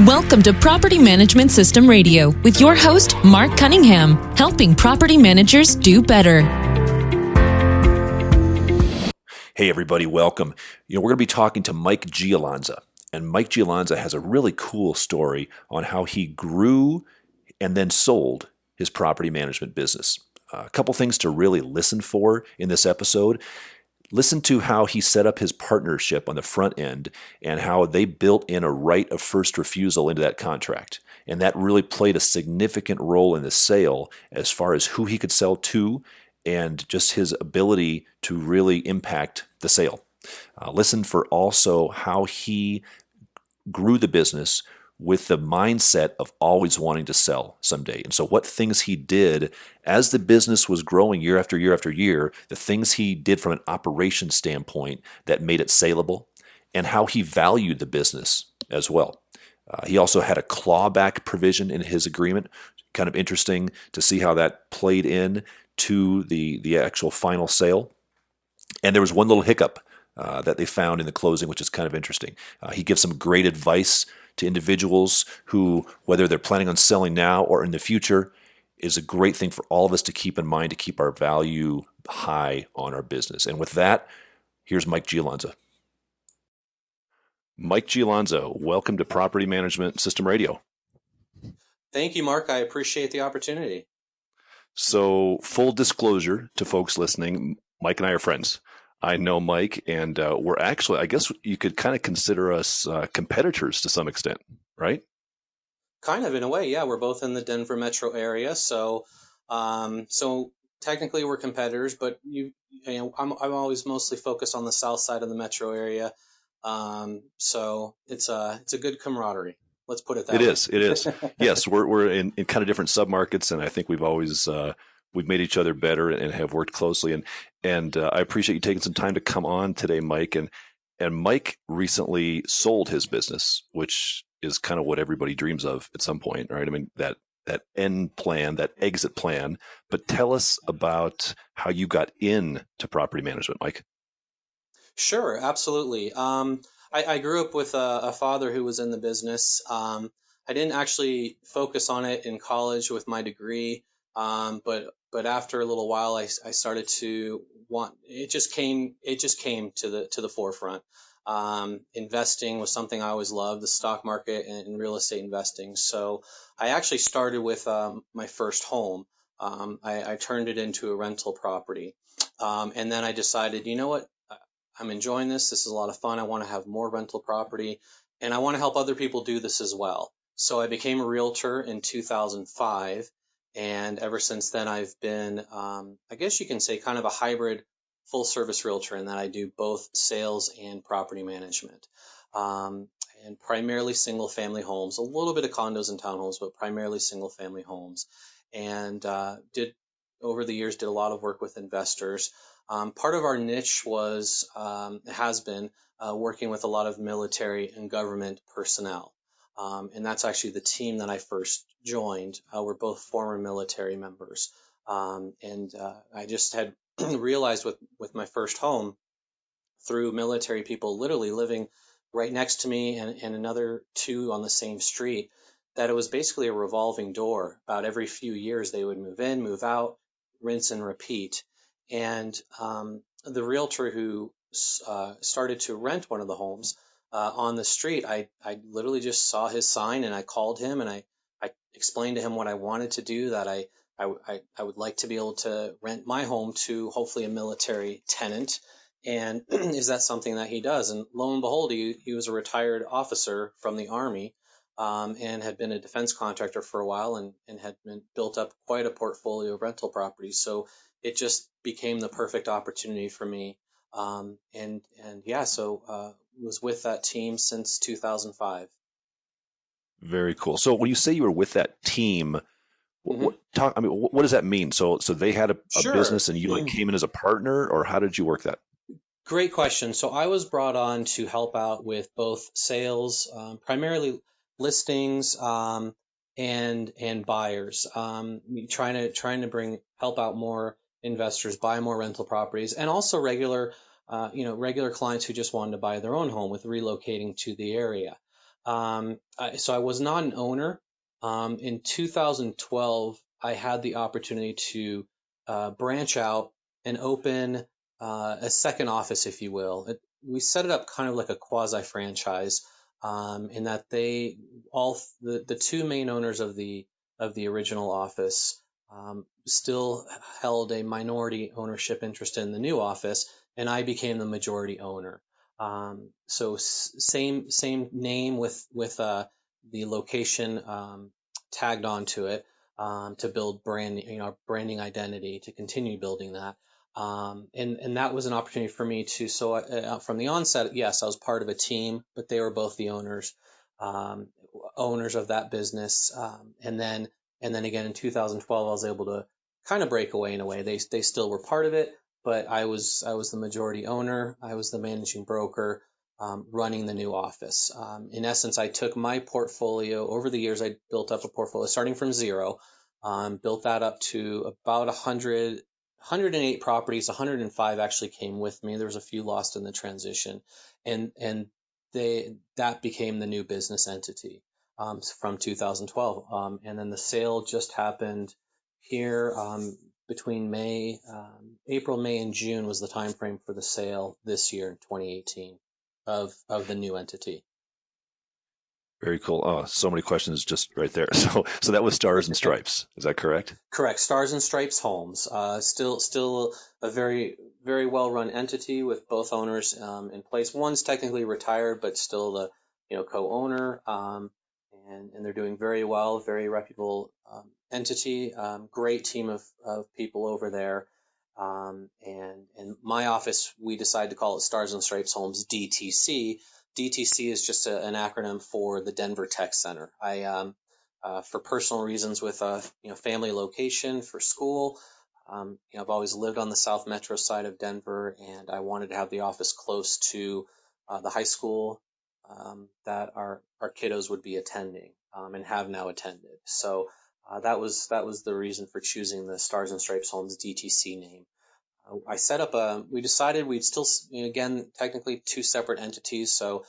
Welcome to Property Management System Radio with your host, Marc Cunningham, helping property managers do better. Hey everybody, welcome. We're going to be talking to Mike Giallanza, and Mike Giallanza has a really cool story on how he grew and then sold his property management business. A couple things to really listen for in this episode. Listen to how he set up his partnership on the front end and how they built in a right of first refusal into that contract. And that really played a significant role in the sale as far as who he could sell to and just his ability to really impact the sale. Listen for also how he grew the business with the mindset of always wanting to sell someday. And so what things he did as the business was growing year after year after year, the things he did from an operation standpoint that made it saleable, and how he valued the business as well. He also had a clawback provision in his agreement. Kind of interesting to see how that played in to the actual final sale. And there was one little hiccup that they found in the closing, which is kind of interesting. He gives some great advice to individuals who, whether they're planning on selling now or in the future, is a great thing for all of us to keep in mind to keep our value high on our business. And with that, here's Mike Giallanza. Mike Giallanza, welcome to Property Management System Radio. Thank you, Mark. I appreciate the opportunity. So, full disclosure to folks listening, Mike and I are friends. I know Mike, and we're actually, I guess you could kind of consider us competitors to some extent, right? Kind of, in a way, yeah. We're both in the Denver metro area, so technically we're competitors. But I'm always mostly focused on the south side of the metro area, so it's a good camaraderie. Let's put it that way. It is. Yes, we're in kind of different submarkets, and I think we've always we've made each other better and have worked closely. And I appreciate you taking some time to come on today, Mike. And Mike recently sold his business, which is kind of what everybody dreams of at some point, right? I mean, that end plan, that exit plan. But tell us about how you got into property management, Mike. Sure, absolutely. I grew up with a father who was in the business. I didn't actually focus on it in college with my degree, but after a little while, I started to want. It just came to the forefront. Investing was something I always loved, the stock market and real estate investing. So I actually started with my first home. I turned it into a rental property, and then I decided, you know what? I'm enjoying this. This is a lot of fun. I want to have more rental property, and I want to help other people do this as well. So I became a realtor in 2005, and ever since then I've been, I guess you can say, kind of a hybrid full-service realtor in that I do both sales and property management, and primarily single-family homes, a little bit of condos and townhomes, but primarily single-family homes, and over the years did a lot of work with investors. Part of our niche has been working with a lot of military and government personnel. And that's actually the team that I first joined. We're both former military members. And I just had realized with my first home through military people literally living right next to me and another two on the same street, that it was basically a revolving door. About every few years, they would move in, move out, rinse and repeat. And the realtor who started to rent one of the homes on the street, I literally just saw his sign and I called him and I explained to him what I wanted to do, that I would like to be able to rent my home to hopefully a military tenant. And is that something that he does? And lo and behold, he was a retired officer from the Army and had been a defense contractor for a while and had built up quite a portfolio of rental properties. So it just became the perfect opportunity for me. So was with that team since 2005. Very cool. So when you say you were with that team, what does that mean? So they had a Sure. business and you came in as a partner, or how did you work that? Great question. So I was brought on to help out with both sales, primarily listings, and buyers, trying to help out more investors buy more rental properties, and also regular clients who just wanted to buy their own home with relocating to the area. So I was not an owner. In 2012, I had the opportunity to branch out and open a second office, if you will. We set it up kind of like a quasi franchise, in that the two main owners of the original office still held a minority ownership interest in the new office, and I became the majority owner. So same name with the location tagged onto it, to build branding identity, to continue building that. And that was an opportunity for me to, from the onset, yes, I was part of a team, but they were both the um, owners of that business. And then again in 2012, I was able to kind of break away in a way. They still were part of it, but I was the majority owner. I was the managing broker, running the new office. In essence, I took my portfolio over the years. I built up a portfolio starting from zero, built that up to about 108 properties. 105 actually came with me. There was a few lost in the transition, and that became the new business entity, from 2012. And then the sale just happened here, between April, May, and June was the time frame for the sale this year in 2018 of the new entity. Very cool. Oh, so many questions just right there. So that was Stars and Stripes. Is that correct? Correct. Stars and Stripes Homes. Still a very, very well run entity with both owners in place. One's technically retired, but still the co-owner. And they're doing very well. Very reputable entity. Great team of people over there. And my office, we decided to call it Stars and Stripes Homes DTC. DTC is just an acronym for the Denver Tech Center. For personal reasons with family location for school. I've always lived on the South Metro side of Denver, and I wanted to have the office close to the high school that our kiddos would be attending, and have now attended. So that was the reason for choosing the Stars and Stripes Homes DTC name. We decided we'd still, again, technically two separate entities. So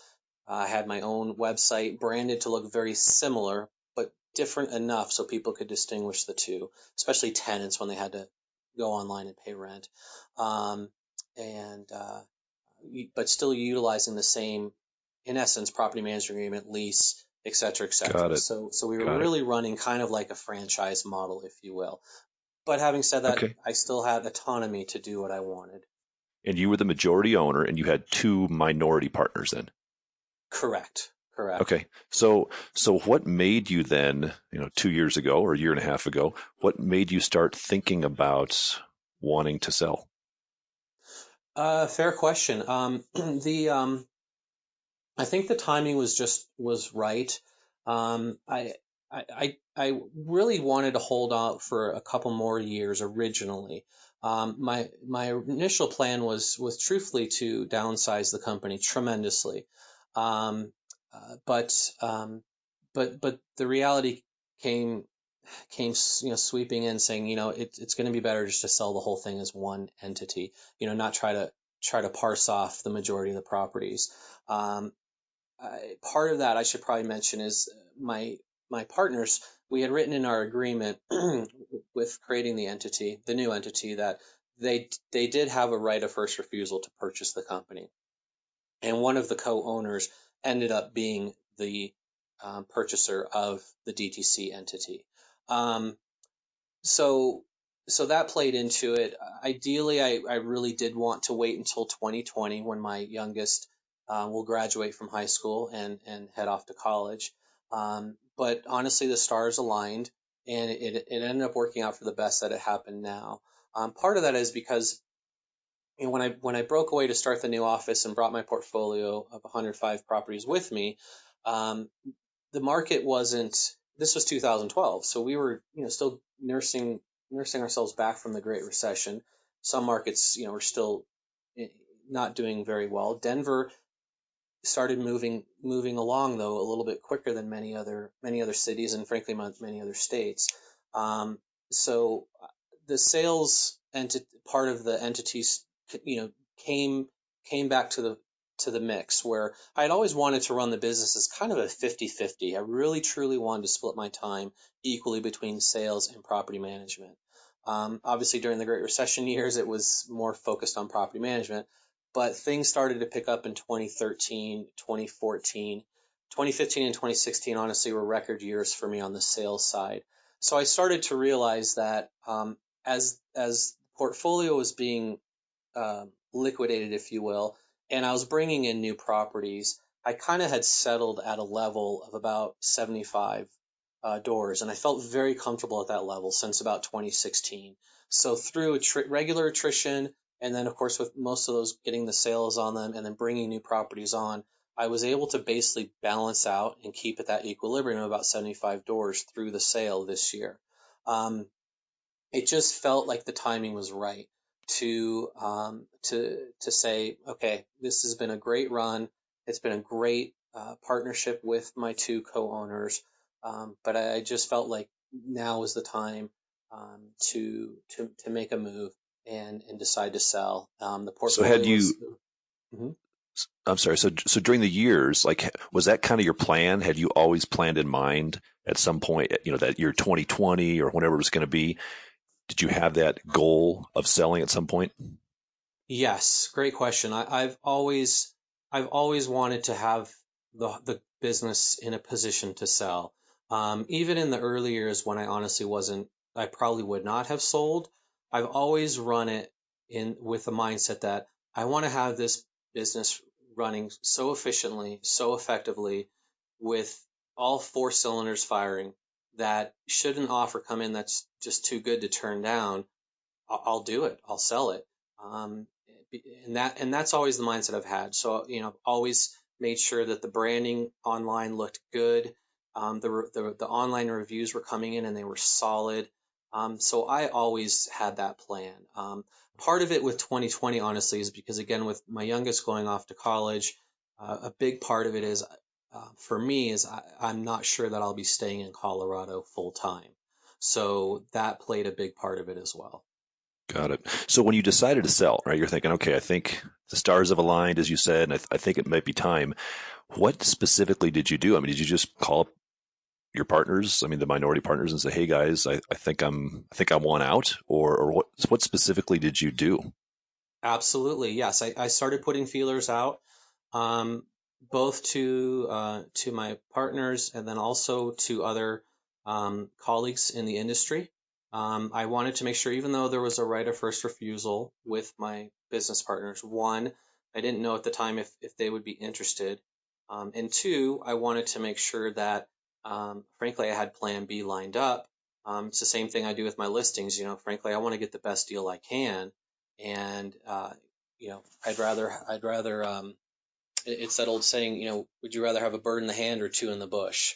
I had my own website branded to look very similar, but different enough so people could distinguish the two, especially tenants when they had to go online and pay rent. And but still utilizing the same, in essence, property management agreement, lease, et cetera, et Got cetera. it. So we were Got it. really running kind of like a franchise model, if you will. But having said that, Okay. I still had autonomy to do what I wanted. And you were the majority owner, and you had two minority partners then. Correct. Correct. Okay. So what made you then, 2 years ago or a year and a half ago, what made you start thinking about wanting to sell? Fair question. The I think the timing was right. I really wanted to hold out for a couple more years originally. My initial plan was truthfully to downsize the company tremendously. Um, but but the reality came sweeping in, saying, it's going to be better just to sell the whole thing as one entity, not try to parse off the majority of the properties. Um, Part of that I should probably mention is my partners. We had written in our agreement with creating the new entity, that they did have a right of first refusal to purchase the company, and one of the co-owners ended up being the purchaser of the DTC entity. Um, so so that played into it. Ideally, I really did want to wait until 2020, when my youngest will graduate from high school and head off to college. But honestly, the stars aligned, and it ended up working out for the best that it happened now. Part of that is because when I broke away to start the new office and brought my portfolio of 105 properties with me, um, the market wasn't. This was 2012, so we were still nursing ourselves back from the Great Recession. Some markets were still not doing very well. Denver started moving along, though, a little bit quicker than many other cities, and frankly many other states. So the sales part of the entities, came back to to the mix, where I'd always wanted to run the business as kind of a 50-50. I really truly wanted to split my time equally between sales and property management. Obviously, during the Great Recession years, it was more focused on property management, but things started to pick up in 2013, 2014. 2015 and 2016, honestly, were record years for me on the sales side. So I started to realize that as the portfolio was being liquidated, if you will, and I was bringing in new properties, I kind of had settled at a level of about 75 doors, and I felt very comfortable at that level since about 2016. So through regular attrition, and then of course with most of those getting the sales on them, and then bringing new properties on, I was able to basically balance out and keep at that equilibrium of about 75 doors through the sale this year. It just felt like the timing was right to say, okay, this has been a great run. It's been a great partnership with my two co-owners, but I just felt like now is the time to make a move and decide to sell. The So portfolio had you, Mhm. I'm sorry. So during the years, like, was that kind of your plan? Had you always planned in mind at some point, that year 2020 or whenever it was going to be? Did you have that goal of selling at some point? Yes, great question. I've always wanted to have the business in a position to sell. Even in the early years when I honestly wasn't, I probably would not have sold. I've always run it in with the mindset that I want to have this business running so efficiently, so effectively, with all four cylinders firing, that should an offer come in that's just too good to turn down, I'll do it. I'll sell it. Um, and that's always the mindset I've had. So, I've always made sure that the branding online looked good. The online reviews were coming in and they were solid. So I always had that plan. Part of it with 2020, honestly, is because, again, with my youngest going off to college, a big part of it is, for me, is I'm not sure that I'll be staying in Colorado full time. So that played a big part of it as well. Got it. So when you decided to sell, right, you're thinking, okay, I think the stars have aligned, as you said, and I think it might be time. What specifically did you do? I mean, did you just call up your partners, I mean, the minority partners, and say, "Hey guys, I think I want out," or what specifically did you do? Absolutely, yes. I started putting feelers out, um, both to my partners and then also to other colleagues in the industry. I wanted to make sure, even though there was a right of first refusal with my business partners, one, I didn't know at the time if they would be interested, and two, I wanted to make sure that, frankly, I had Plan B lined up. It's the same thing I do with my listings. Frankly, I want to get the best deal I can, and I'd rather it's that old saying, would you rather have a bird in the hand or two in the bush?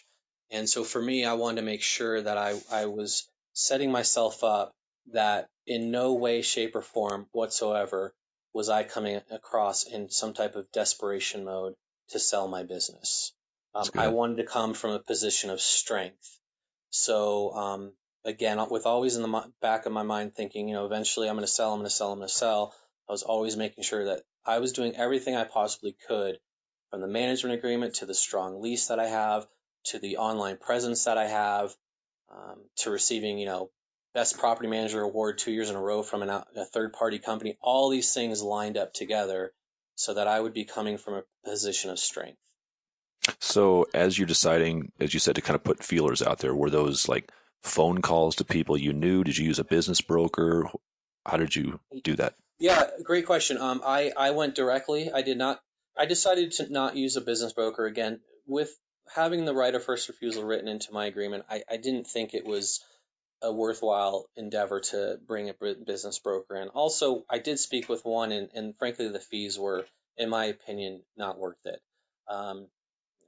And so for me, I wanted to make sure that I was setting myself up that in no way, shape, or form whatsoever was I coming across in some type of desperation mode to sell my business. That's I good. wanted to come from a position of strength. So again, with always in the back of my mind thinking, eventually I'm going to sell, I'm going to sell, I'm going to sell. I was always making sure that I was doing everything I possibly could, from the management agreement to the strong lease that I have, to the online presence that I have, to receiving, best property manager award 2 years in a row from a third party company. All these things lined up together so that I would be coming from a position of strength. So as you're deciding, as you said, to kind of put feelers out there, were those like phone calls to people you knew? Did you use a business broker? How did you do that? Yeah, great question. I went directly. I did not. I decided to not use a business broker again. With having the right of first refusal written into my agreement, I didn't think it was a worthwhile endeavor to bring a business broker in. Also, I did speak with one, and frankly, the fees were, in my opinion, not worth it. Um,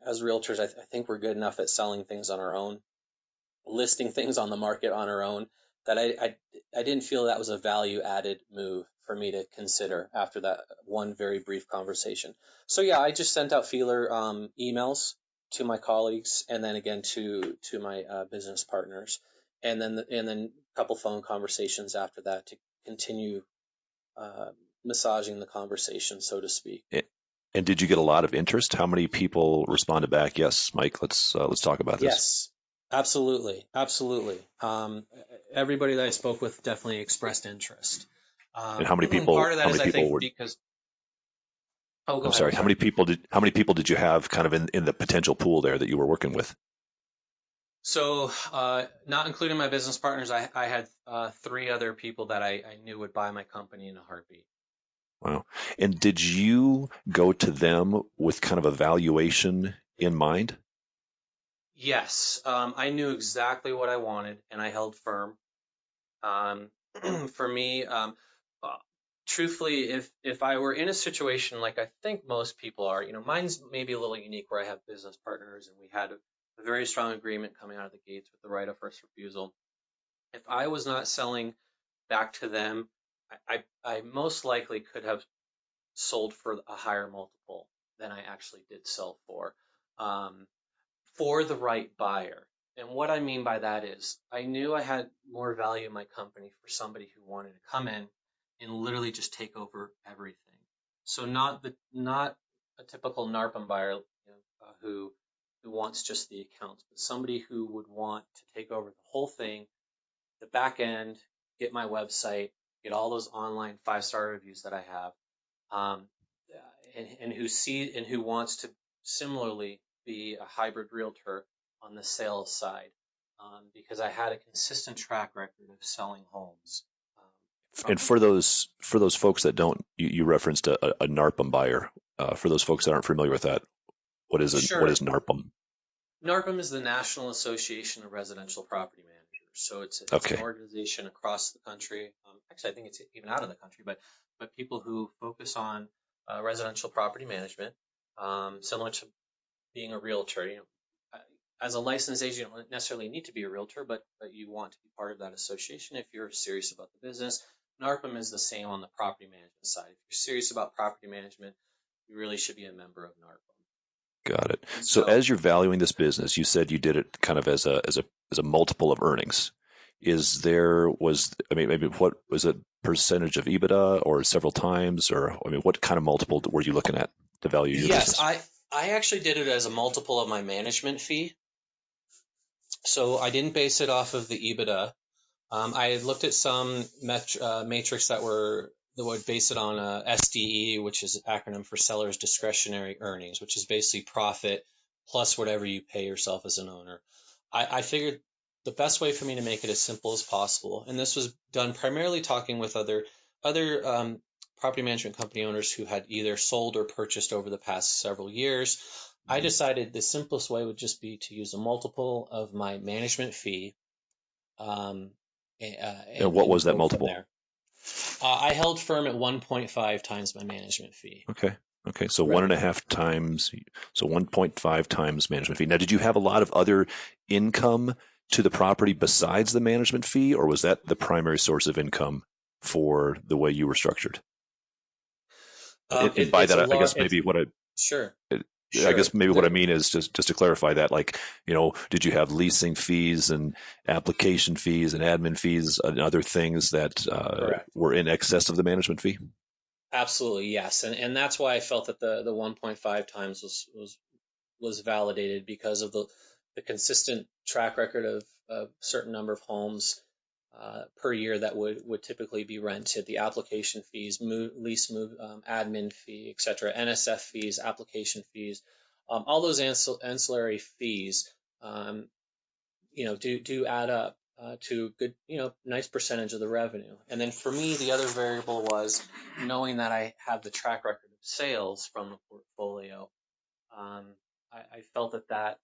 as realtors, I think we're good enough at selling things on our own, listing things on the market on our own, that I didn't feel that was a value added move for me to consider after that one very brief conversation. So yeah, I just sent out feeler emails to my colleagues, and then again to my business partners, and then a couple phone conversations after that to continue uh, massaging the conversation, so to speak. And did you get a lot of interest? How many people responded back? Yes, Mike, let's talk about this. Yes, absolutely, absolutely. Everybody that I spoke with definitely expressed interest. And how many And people? part of that How is, many I people think, were? because oh, go I'm ahead. I'm sorry. sorry. How many people did you have kind of in the potential pool there that you were working with? So, not including my business partners, I had three other people that I knew would buy my company in a heartbeat. Wow. And did you go to them with kind of a valuation in mind? Yes, I knew exactly what I wanted, and I held firm. Um, for me, uh, truthfully, if I were in a situation like I think most people are, mine's maybe a little unique where I have business partners and we had a very strong agreement coming out of the gates with the right of first refusal. If I was not selling back to them, I most likely could have sold for a higher multiple than I actually did sell um, for the right buyer. And what I mean by that is I knew I had more value in my company for somebody who wanted to come in and literally just take over everything. So not a typical Narkom buyer, who wants just the accounts, but somebody who would want to take over the whole thing, the back end, get my website, get all those online 5-star reviews that I have, um, and who wants to similarly be a hybrid realtor on the sales side, because I had a consistent track record of selling homes. And for those folks that don't, you referenced a NARPM buyer. For those folks that aren't familiar with that, what Sure. is NARPM? NARPM is the National Association of Residential Property Managers. So it's an Okay, organization across the country. Actually, I think it's even out of the country, but people who focus on residential property management, similar to being a realtor. As a licensed agent, you don't necessarily need to be a realtor, but you want to be part of that association if you're serious about the business. NARPM is the same on the property management side. If you're serious about property management, you really should be a member of NARPM. got it. And So so, as you're valuing this business, you said you did it kind of as a multiple of earnings. I mean, maybe what was it, percentage of EBITDA or several times, or I mean, what kind of multiple were you looking at to value your yes, business? I actually did it as a multiple of my management fee. So I didn't base it off of the EBITDA. I had looked at some matrix that would base it on SDE, which is an acronym for Seller's Discretionary Earnings, which is basically profit plus whatever you pay yourself as an owner. I figured the best way for me to make it as simple as possible, and this was done primarily talking with other property management company owners who had either sold or purchased over the past several years. I decided the simplest way would just be to use a multiple of my management fee, um, And what was that go from multiple? there. I held firm at 1.5 times my management fee. Okay. Okay. So one and a Revenue. half times, so 1.5 times management fee. Now, did you have a lot of other income to the property besides the management fee, or was that the primary source of income for the way you were structured? And by It's a that, I lot. guess maybe Sure, I sure. guess maybe what I mean is just to clarify that, like, did you have leasing fees and application fees and admin fees and other things that Correct. were in excess of the management fee? Absolutely, yes. And that's why I felt that the 1.5 times was validated because of the consistent track record of a certain number of homes per year that would typically be rented, the application fees, lease move, admin fee, etc., NSF fees, application fees, all those ancillary fees, do add up to good, nice percentage of the revenue. And then for me, the other variable was knowing that I have the track record of sales from the portfolio. Um, I felt that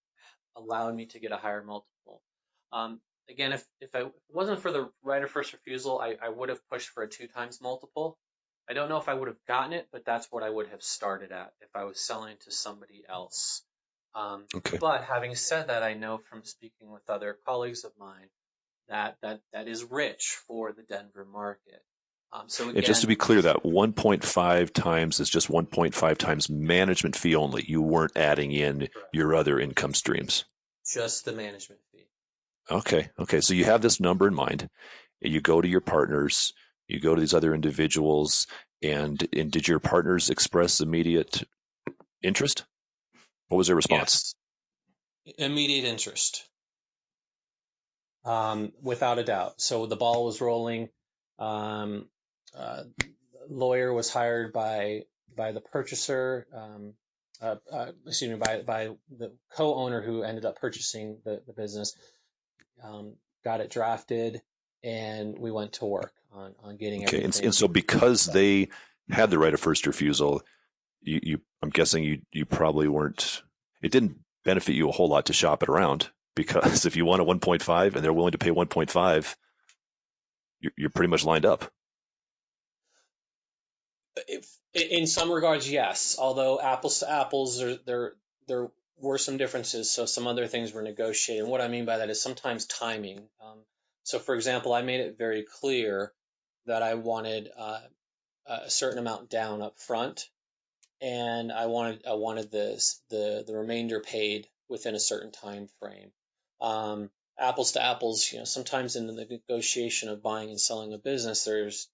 allowed me to get a higher multiple. Again, if it wasn't for the right of first refusal, I would have pushed for a 2 times multiple. I don't know if I would have gotten it, but that's what I would have started at if I was selling to somebody else. Okay. But having said that, I know from speaking with other colleagues of mine that is rich for the Denver market. So And just to be again, clear, that 1.5 times is just 1.5 times management fee only. You weren't adding in correct, your other income streams. just the management fee. Okay. Okay. So you have this number in mind. You go to your partners, you go to these other individuals, and did your partners express immediate interest? What was their response? Yes, immediate interest, without a doubt. So the ball was rolling. Um, Lawyer was hired by the purchaser. Excuse me, by the co-owner who ended up purchasing the business. Got it drafted, and we went to work on getting Okay, everything. and so because they had the right of first refusal, I'm guessing you probably weren't. It didn't benefit you a whole lot to shop it around, because if you want a 1.5 and they're willing to pay 1.5, you're pretty much lined up. In some regards, yes. Although apples to apples, there were some differences. So some other things were negotiated. And what I mean by that is sometimes timing. So, for example, I made it very clear that I wanted a certain amount down up front, and I wanted the remainder paid within a certain time frame. Apples to apples, sometimes in the negotiation of buying and selling a business, there's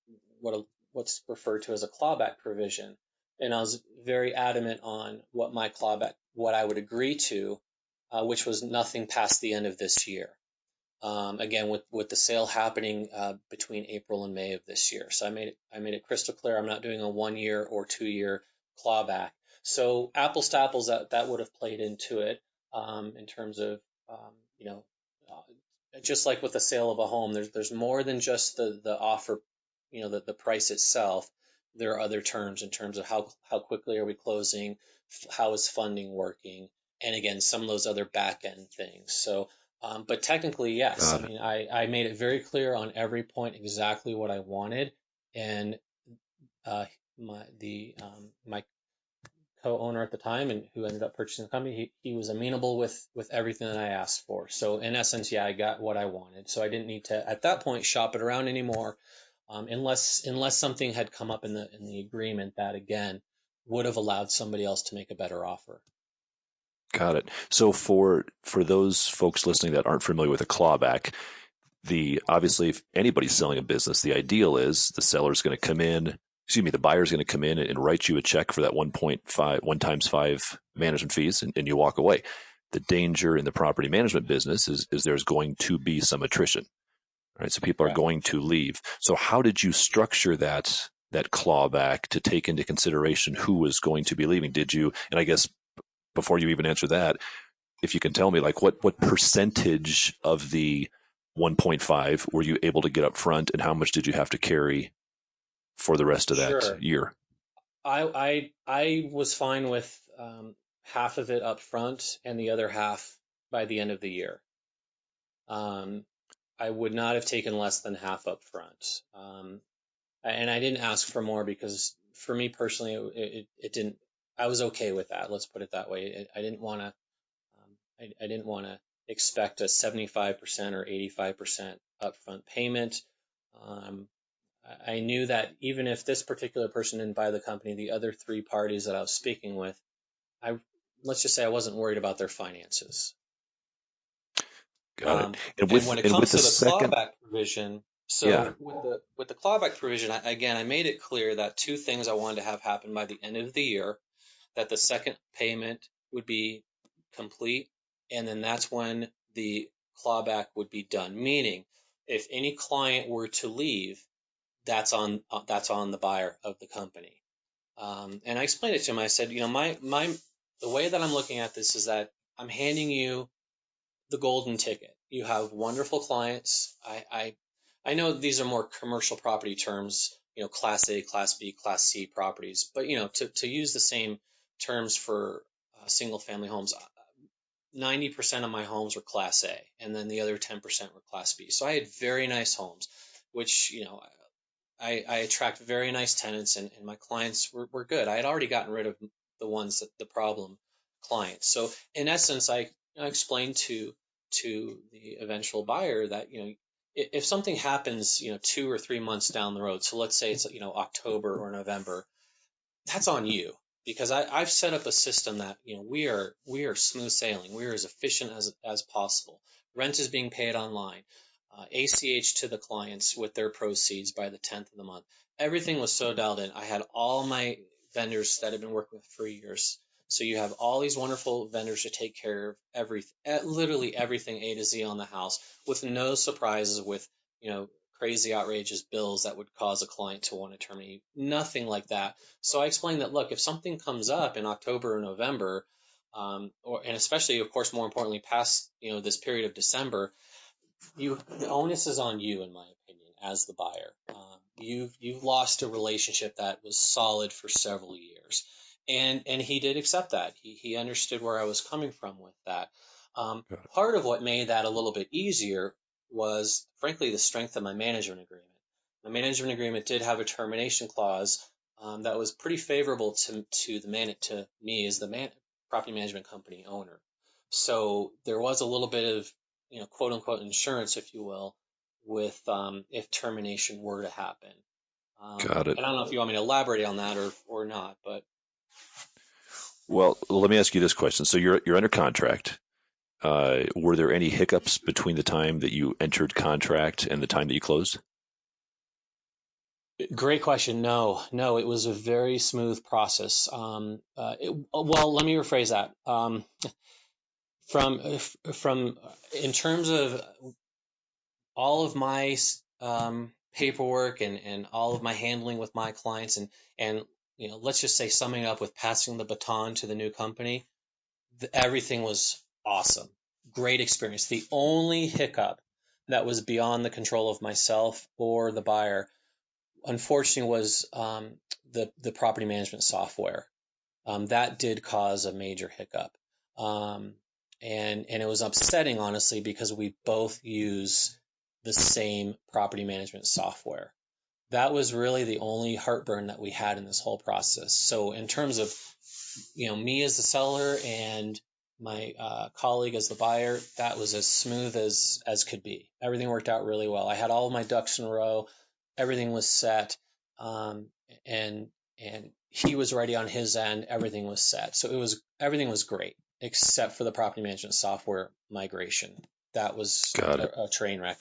what's referred to as a clawback provision, and I was very adamant on what I would agree to, which was nothing past the end of this year. Again, with the sale happening between April and May of this year, so I made it crystal clear I'm not doing a 1 year or 2 year clawback. So apples to apples, that would have played into it, in terms of just like with the sale of a home, there's more than just the offer, the price itself. There are other terms in terms of how quickly are we closing, how is funding working, and again, some of those other back end things. So, but technically, yes. I mean, I made it very clear on every point exactly what I wanted, and my co-owner at the time and who ended up purchasing the company, he was amenable with everything that I asked for. So in essence, yeah, I got what I wanted. So I didn't need to at that point shop it around anymore, unless something had come up in the agreement that again would have allowed somebody else to make a better offer. Got it. So for those folks listening that aren't familiar with a clawback, obviously if anybody's selling a business, the ideal is the seller's going to come in. The buyer's going to come in and write you a check for that 1 times 5 management fees, and you walk away. The danger in the property management business is there's going to be some attrition, right? So people are going to leave. So how did you structure that clawback to take into consideration who was going to be leaving? Did you, and I guess before you even answer that, if you can tell me, like, what percentage of the 1.5 were you able to get up front, and how much did you have to carry for the rest of that year? I was fine with half of it up front and the other half by the end of the year. I would not have taken less than half up front. And I didn't ask for more because for me personally, it didn't, I was okay with that. Let's put it that way. I didn't want to, I didn't want to expect a 75% or 85% upfront payment. I knew that even if this particular person didn't buy the company, the other three parties that I was speaking with, let's just say I wasn't worried about their finances. Got it. And when it comes to the clawback provision, with the clawback provision, I made it clear that two things I wanted to have happen by the end of the year, that the second payment would be complete, and then that's when the clawback would be done. Meaning, if any client were to leave, that's on the buyer of the company. And I explained it to him. I said, the way that I'm looking at this is that I'm handing you the golden ticket. You have wonderful clients. I know these are more commercial property terms, Class A, Class B, Class C properties, but to use the same terms for single family homes, 90% of my homes were Class A, and then the other 10% were Class B. So I had very nice homes, which I attract very nice tenants, and my clients were good. I had already gotten rid of the ones the problem clients. So in essence, I explained to the eventual buyer that if something happens 2 or 3 months down the road, so let's say it's October or November, that's on you, because I've set up a system that we are smooth sailing. We are as efficient as possible. Rent is being paid online. ACH to the clients with their proceeds by the 10th of the month. Everything was so dialed in. I had all my vendors that I've been working with for years So you have all these wonderful vendors to take care of literally everything A to Z on the house, with no surprises, with crazy outrageous bills that would cause a client to want to terminate. Nothing like that. So I explained that, look, if something comes up in October or November, and especially, of course, more importantly, past this period of December, the onus is on you, in my opinion, as the buyer. You've lost a relationship that was solid for several years, and he did accept that. He understood where I was coming from with that. Part of what made that a little bit easier was, frankly, the strength of my management agreement. My management agreement did have a termination clause that was pretty favorable to me as the property management company owner. So there was a little bit of quote unquote insurance, if you will, with if termination were to happen. Got it. And I don't know if you want me to elaborate on that or not, but Well, let me ask you this question. So you're under contract. Were there any hiccups between the time that you entered contract and the time that you closed? great question. No, it was a very smooth process. Well, let me rephrase that. From in terms of all of my paperwork and all of my handling with my clients, and let's just say, summing up with passing the baton to the new company, everything was awesome. Great experience. The only hiccup that was beyond the control of myself or the buyer, unfortunately, was the property management software. That did cause a major hiccup. And it was upsetting, honestly, because we both use the same property management software. That was really the only heartburn that we had in this whole process. So in terms of, me as the seller and my colleague as the buyer, that was as smooth as could be. Everything worked out really well. I had all of my ducks in a row. Everything was set. And he was ready on his end. Everything was set. So everything was great, except for the property management software migration. That was a train wreck.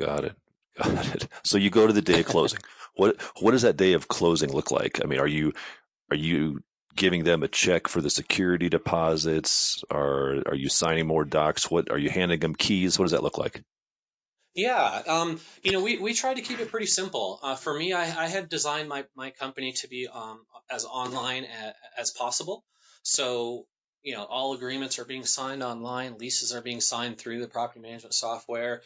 Got it. Got it. So you go to the day of closing. What does that day of closing look like? I mean, are you giving them a check for the security deposits? Are you signing more docs? What are you handing them keys? What does that look like? Yeah, we tried to keep it pretty simple. For me, I had designed my company to be as online as possible. So, all agreements are being signed online, leases are being signed through the property management software.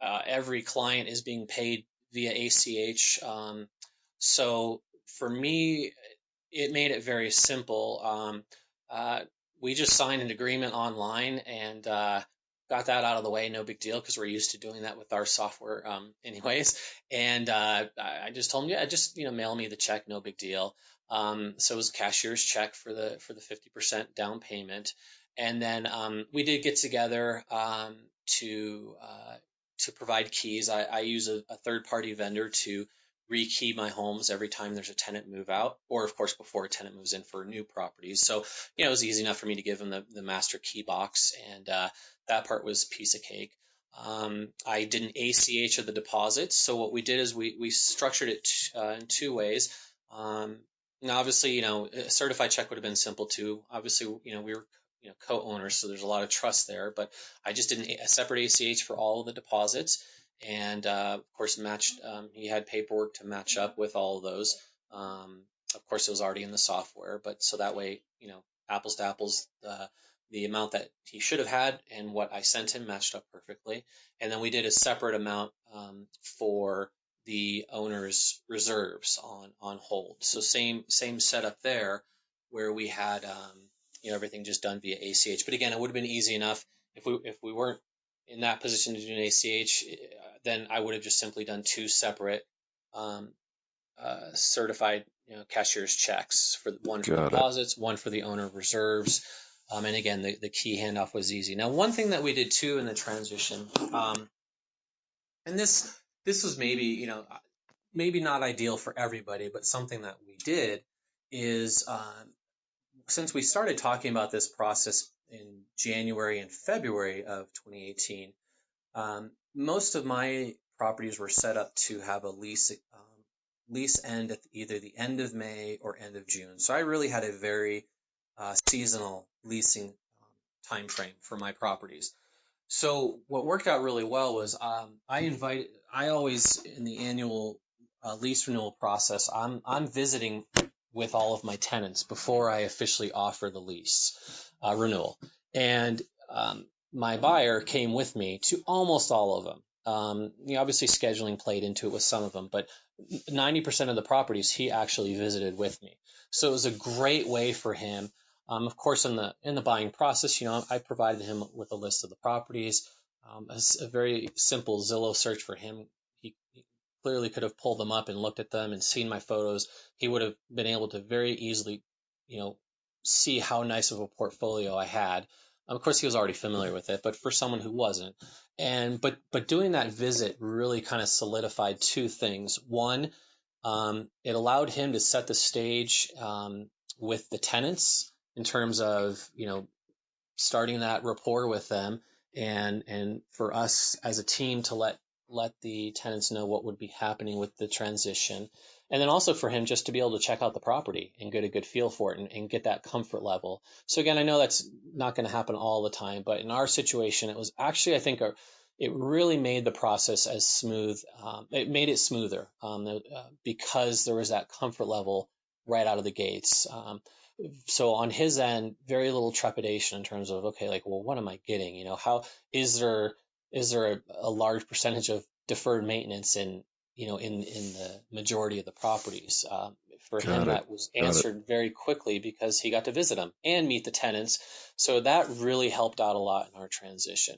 Every client is being paid via ACH. So for me, it made it very simple. We just signed an agreement online and got that out of the way. No big deal, because we're used to doing that with our software anyways. And I just told him, yeah, just mail me the check, no big deal. So it was a cashier's check for the 50% down payment. And then we did get together to provide keys. I use a third-party vendor to rekey my homes every time there's a tenant move out, or of course before a tenant moves in for new properties. So it was easy enough for me to give them the master key box, and that part was piece of cake. I did an ACH of the deposits. So what we did is we structured it in two ways. Now, obviously, a certified check would have been simple too. Obviously, we were co-owners, so there's a lot of trust there. But I just did a separate ACH for all of the deposits, and of course matched. He had paperwork to match up with all of those. Of course, it was already in the software, but so that way, apples to apples, the amount that he should have had and what I sent him matched up perfectly. And then we did a separate amount for the owner's reserves on hold. So same setup there, where we had everything just done via ACH. But again, it would have been easy enough if we weren't in that position to do an ACH. Then I would have just simply done two separate certified cashier's checks, for one for the deposits, one for the owner reserves. And again, the key handoff was easy. Now, one thing that we did too in the transition, and this was maybe maybe not ideal for everybody, but something that we did is, since we started talking about this process in January and February of 2018, most of my properties were set up to have a lease end at either the end of May or end of June. So I really had a very seasonal leasing time frame for my properties. So what worked out really well was I always in the annual lease renewal process, I'm visiting with all of my tenants before I officially offer the lease renewal. And my buyer came with me to almost all of them. Obviously scheduling played into it with some of them, but 90% of the properties he actually visited with me. So it was a great way for him. Of course, in the buying process, I provided him with a list of the properties, a very simple Zillow search for him. He clearly could have pulled them up and looked at them and seen my photos. He would have been able to very easily, see how nice of a portfolio I had. Of course, he was already familiar with it, but for someone who wasn't, but doing that visit really kind of solidified two things. One, it allowed him to set the stage with the tenants in terms of starting that rapport with them, and for us as a team to let the tenants know what would be happening with the transition, and then also for him just to be able to check out the property and get a good feel for it and get that comfort level. So again, I know that's not going to happen all the time, but in our situation, it was actually, I think, it really made the process as smooth. It made it smoother because there was that comfort level right out of the gates. So on his end, very little trepidation in terms of, okay, like, well, what am I getting? How is there a large percentage of deferred maintenance in the majority of the properties? For him, that was answered very quickly because he got to visit them and meet the tenants. So that really helped out a lot in our transition.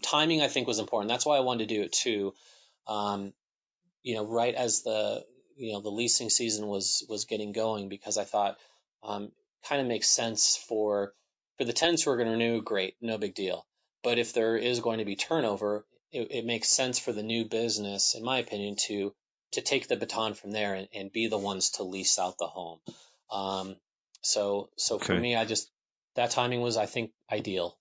Timing, I think, was important. That's why I wanted to do it too. Right as the leasing season was getting going, because I thought kind of makes sense for the tenants who are going to renew. Great, no big deal. But if there is going to be turnover, it makes sense for the new business, in my opinion, to take the baton from there and be the ones to lease out the home. So for me, that timing was, I think, ideal.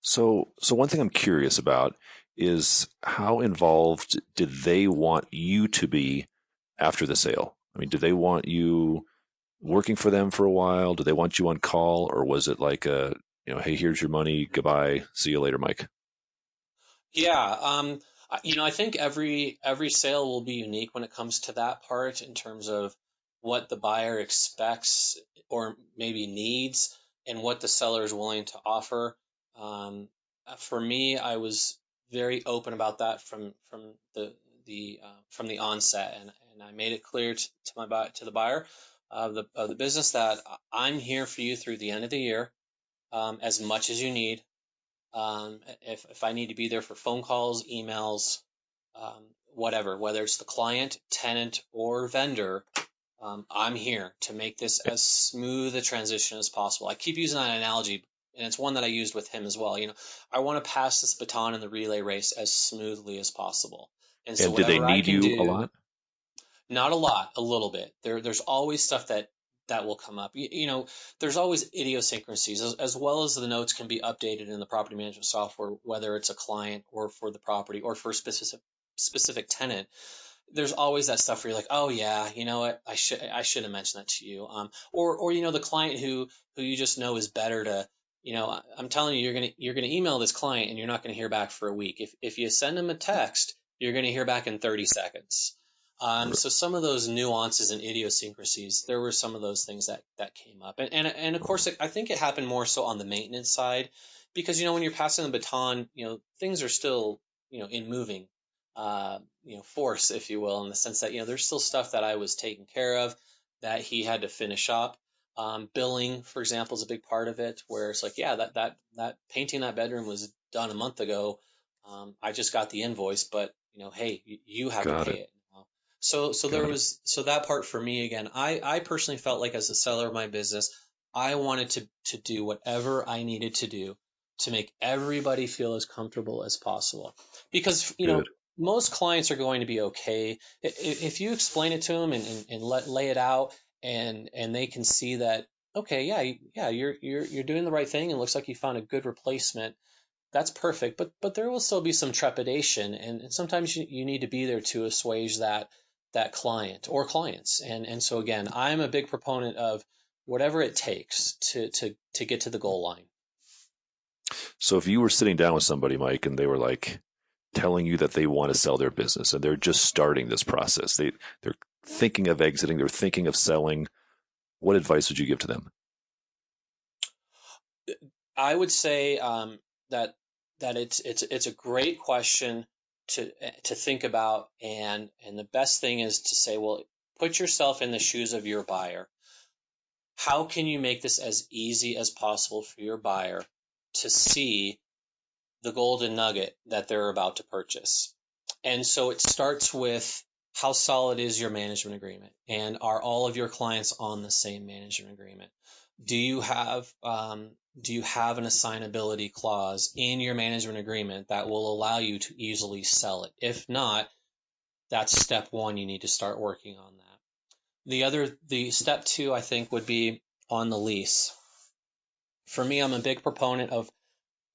So one thing I'm curious about is how involved did they want you to be after the sale? I mean, do they want you working for them for a while? Do they want you on call, or was it like hey, here's your money, goodbye, see you later, Mike? Yeah, I think every sale will be unique when it comes to that part in terms of what the buyer expects or maybe needs and what the seller is willing to offer. For me, I was very open about that from the onset, and I made it clear to the buyer of the business that I'm here for you through the end of the year, as much as you need. If I need to be there for phone calls, emails, whatever, whether it's the client, tenant, or vendor, I'm here to make this as smooth a transition as possible. I keep using that analogy, and it's one that I used with him as well. I want to pass this baton in the relay race as smoothly as possible. And so did they whatever I need can you do, a lot? not a lot, a little bit. There's always stuff that will come up. There's always idiosyncrasies, as well as the notes can be updated in the property management software, whether it's a client or for the property or for a specific tenant. There's always that stuff where you're like, oh yeah, you know what, I should have mentioned that to you. Or the client who you just know is better to, I'm telling you, you're gonna email this client and you're not gonna hear back for a week. If you send them a text, you're gonna hear back in 30 seconds. So some of those nuances and idiosyncrasies, there were some of those things that came up, and of course, I think it happened more so on the maintenance side, because when you're passing the baton, things are still in moving, force, if you will, in the sense that there's still stuff that I was taking care of that he had to finish up. Billing, for example, is a big part of it, where it's like, yeah, that painting that bedroom was done a month ago. I just got the invoice, but hey, you have to pay it. So that part for me, again, I personally felt like, as the seller of my business, I wanted to do whatever I needed to do to make everybody feel as comfortable as possible. Because, most clients are going to be okay. If you explain it to them and lay it out, and they can see that, okay, yeah, you're doing the right thing, and it looks like you found a good replacement, that's perfect. But there will still be some trepidation, and sometimes you need to be there to assuage that client or clients. And so again, I'm a big proponent of whatever it takes to get to the goal line. So if you were sitting down with somebody, Mike, and they were like telling you that they want to sell their business and they're just starting this process, they're thinking of exiting, they're thinking of selling, what advice would you give to them? I would say that it's a great question to think about, and the best thing is to say, well, put yourself in the shoes of your buyer. How can you make this as easy as possible for your buyer to see the golden nugget that they're about to purchase? And so it starts with, how solid is your management agreement? And are all of your clients on the same management agreement? Do you have an assignability clause in your management agreement that will allow you to easily sell it? If not, that's step one. You need to start working on that. The step two, I think, would be on the lease. For me, I'm a big proponent of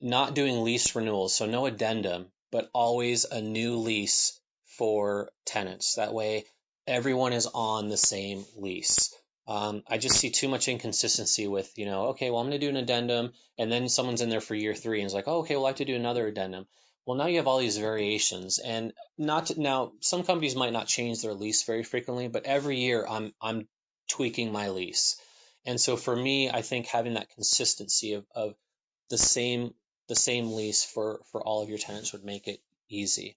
not doing lease renewals, so no addendum, but always a new lease for tenants. That way, everyone is on the same lease. I just see too much inconsistency with, okay, well, I'm going to do an addendum, and then someone's in there for year 3 and is like, oh, okay, well, I have to do another addendum. Well, now you have all these variations, and now some companies might not change their lease very frequently, but every year I'm tweaking my lease. And so for me, I think having that consistency of the same lease for all of your tenants would make it easy.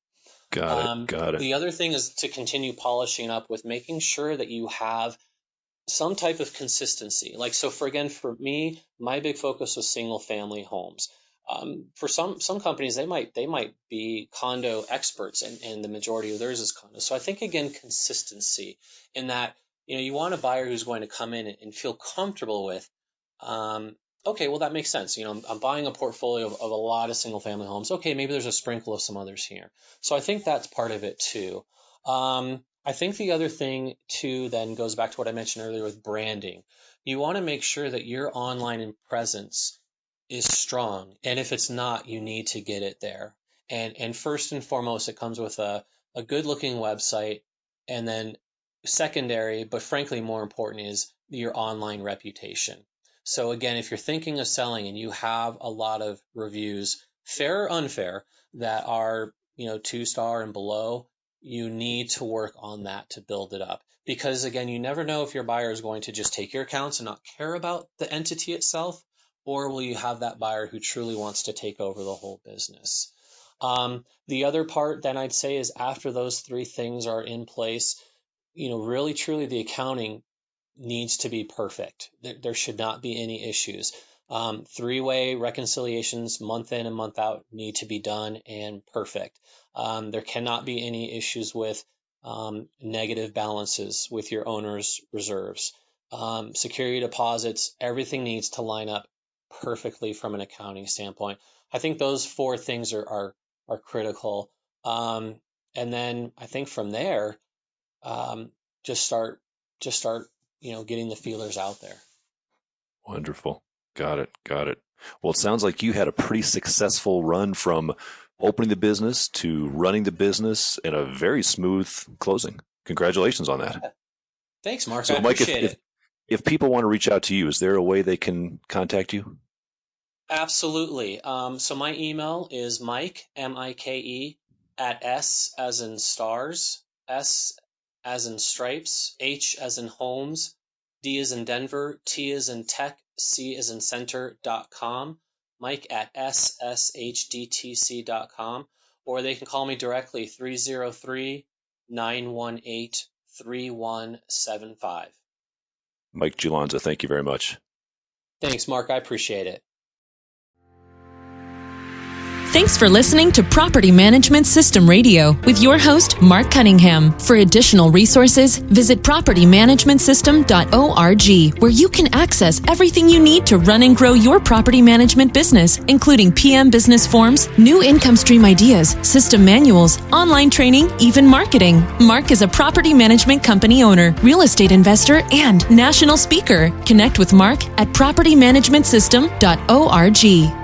Got it. The other thing is to continue polishing up with making sure that you have some type of consistency. Like, so for me, my big focus was single family homes. For some companies, they might be condo experts, and the majority of theirs is condo. So I think, again, consistency in that, you want a buyer who's going to come in and feel comfortable with, okay, well, that makes sense. I'm buying a portfolio of a lot of single family homes. Okay, maybe there's a sprinkle of some others here. So I think that's part of it too. I think the other thing too then goes back to what I mentioned earlier with branding. You want to make sure that your online presence is strong. And if it's not, you need to get it there. And first and foremost, it comes with a good looking website. And then secondary, but frankly more important, is your online reputation. So again, if you're thinking of selling and you have a lot of reviews, fair or unfair, that are 2-star and below, you need to work on that to build it up. Because again, you never know if your buyer is going to just take your accounts and not care about the entity itself, or will you have that buyer who truly wants to take over the whole business. The other part then I'd say is, after those 3 things are in place, really truly the accounting needs to be perfect. There should not be any issues. 3-way reconciliations, month in and month out, need to be done and perfect. There cannot be any issues with negative balances with your owner's reserves. Security deposits, everything needs to line up perfectly from an accounting standpoint. I think those 4 things are critical. And then I think from there, just start getting the feelers out there. Wonderful. Got it. Well, it sounds like you had a pretty successful run from opening the business to running the business and a very smooth closing. Congratulations on that. Thanks, Mark. So, I Mike, appreciate it. If people want to reach out to you, is there a way they can contact you? Absolutely. So my email is Mike, Mike, at S as in stars, S as in stripes, H as in homes, D as in Denver, T as in tech, C as in center.com, Mike at sshdtc.com, or they can call me directly, 303-918-3175. Mike Giallanza, thank you very much. Thanks, Mark. I appreciate it. Thanks for listening to Property Management System Radio with your host, Marc Cunningham. For additional resources, visit propertymanagementsystem.org, where you can access everything you need to run and grow your property management business, including PM business forms, new income stream ideas, system manuals, online training, even marketing. Marc is a property management company owner, real estate investor, and national speaker. Connect with Marc at propertymanagementsystem.org.